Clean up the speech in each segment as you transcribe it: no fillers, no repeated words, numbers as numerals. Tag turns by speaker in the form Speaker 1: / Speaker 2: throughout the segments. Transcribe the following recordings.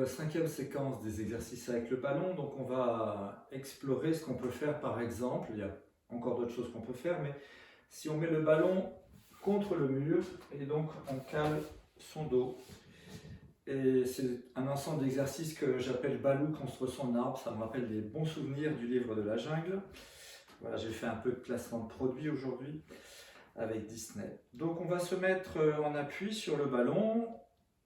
Speaker 1: Cinquième séquence des exercices avec le ballon, donc on va explorer ce qu'on peut faire par exemple, il y a encore d'autres choses qu'on peut faire, mais si on met le ballon contre le mur et donc on cale son dos. Et c'est un ensemble d'exercices que j'appelle Balou contre son arbre, ça me rappelle des bons souvenirs du livre de la jungle. Voilà, j'ai fait un peu de placement de produits aujourd'hui avec Disney. Donc on va se mettre en appui sur le ballon,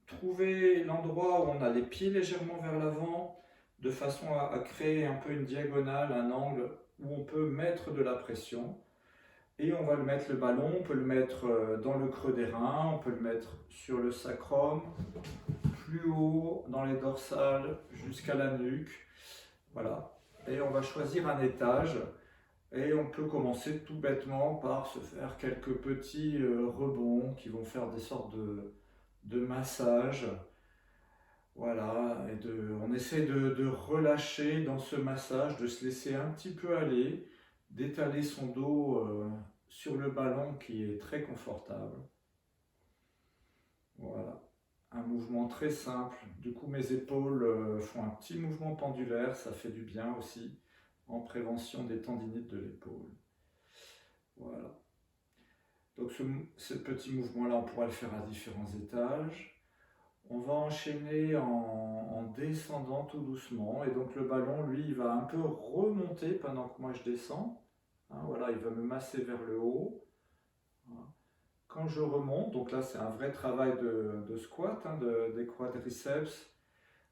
Speaker 1: trouver l'endroit où on a les pieds légèrement vers l'avant, de façon à créer un peu une diagonale, un angle où on peut mettre de la pression. Et on va le mettre le ballon, on peut le mettre dans le creux des reins, on peut le mettre sur le sacrum, plus haut, dans les dorsales, jusqu'à la nuque. Voilà. Et on va choisir un étage. Et on peut commencer tout bêtement par se faire quelques petits rebonds qui vont faire des sortes de massages. Voilà, et on essaie de relâcher dans ce massage, de se laisser un petit peu aller, d'étaler son dos sur le ballon qui est très confortable. Voilà, un mouvement très simple. Du coup, mes épaules font un petit mouvement pendulaire, ça fait du bien aussi, en prévention des tendinites de l'épaule. Voilà. Donc ce petit mouvement-là, on pourra le faire à différents étages. On va enchaîner en descendant tout doucement. Et donc le ballon, lui, il va un peu remonter pendant que moi je descends. Hein, voilà, il va me masser vers le haut. Voilà. Quand je remonte, donc là c'est un vrai travail de squat, hein, des quadriceps.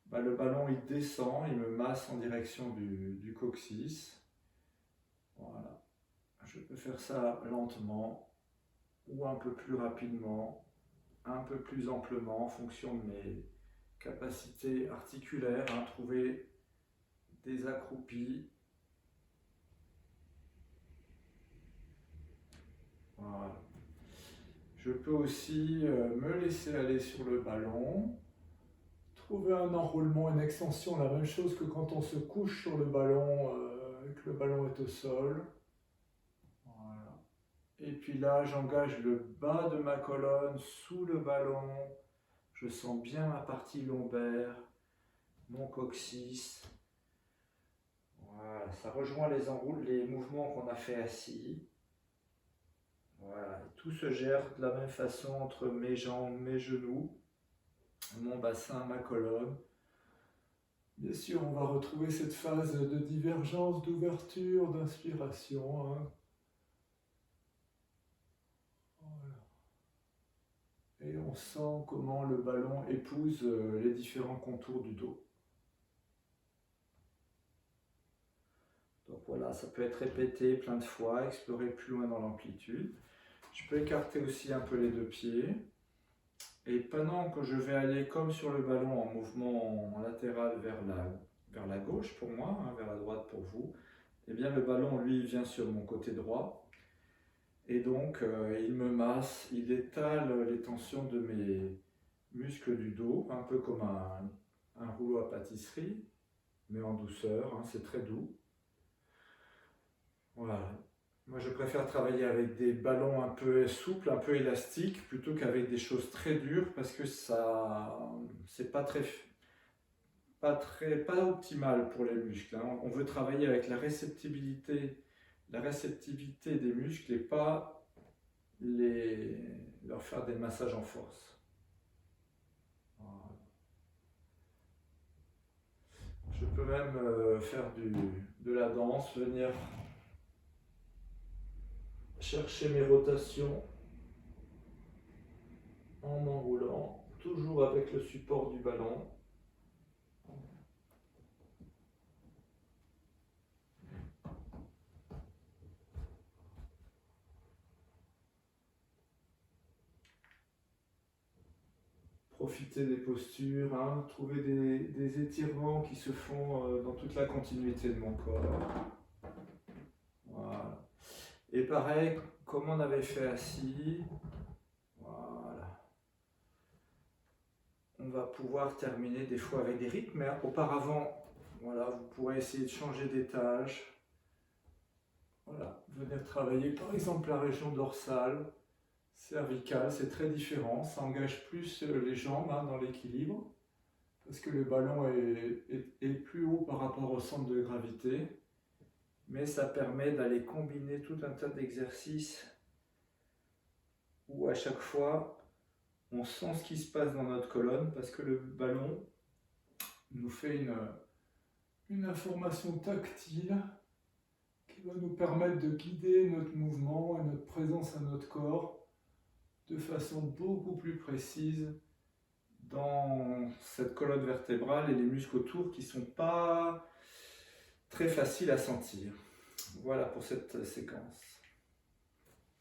Speaker 1: Bah, le ballon il descend, il me masse en direction du coccyx. Voilà. Je peux faire ça lentement ou un peu plus rapidement, un peu plus amplement en fonction de mes capacités articulaires, hein, trouver des accroupis. Voilà. Je peux aussi me laisser aller sur le ballon, trouver un enroulement, une extension, la même chose que quand on se couche sur le ballon et que le ballon est au sol. Voilà. Et puis là, j'engage le bas de ma colonne sous le ballon. Je sens bien ma partie lombaire, mon coccyx. Voilà, ça rejoint les mouvements qu'on a fait assis. Voilà, tout se gère de la même façon entre mes jambes, mes genoux, mon bassin, ma colonne. Bien sûr, on va retrouver cette phase de divergence, d'ouverture, d'inspiration. Hein. Voilà. Et on sent comment le ballon épouse les différents contours du dos. Donc voilà, ça peut être répété plein de fois, explorer plus loin dans l'amplitude. Je peux écarter aussi un peu les deux pieds. Et pendant que je vais aller comme sur le ballon en mouvement latéral vers la gauche pour moi, hein, vers la droite pour vous, eh bien le ballon lui vient sur mon côté droit. Et donc il me masse, il étale les tensions de mes muscles du dos, un peu comme un rouleau à pâtisserie, mais en douceur, hein, c'est très doux. Voilà. Moi, je préfère travailler avec des ballons un peu souples, un peu élastiques, plutôt qu'avec des choses très dures, parce que ça, c'est pas optimal pour les muscles. Hein. On veut travailler avec la réceptivité des muscles et pas leur faire des massages en force. Voilà. Je peux même faire de la danse, venir chercher mes rotations en m'enroulant, toujours avec le support du ballon. Profiter des postures, hein, trouver des étirements qui se font dans toute la continuité de mon corps. Voilà. Et pareil, comme on avait fait assis, voilà. On va pouvoir terminer des fois avec des rythmes, mais auparavant, voilà, vous pourrez essayer de changer d'étage. Voilà, venir travailler par exemple la région dorsale, cervicale, c'est très différent, ça engage plus les jambes hein, dans l'équilibre. parce que le ballon est plus haut par rapport au centre de gravité, mais ça permet d'aller combiner tout un tas d'exercices où à chaque fois on sent ce qui se passe dans notre colonne, parce que le ballon nous fait une information tactile qui va nous permettre de guider notre mouvement et notre présence à notre corps de façon beaucoup plus précise dans cette colonne vertébrale et les muscles autour qui ne sont pas très faciles à sentir. Voilà pour cette séquence.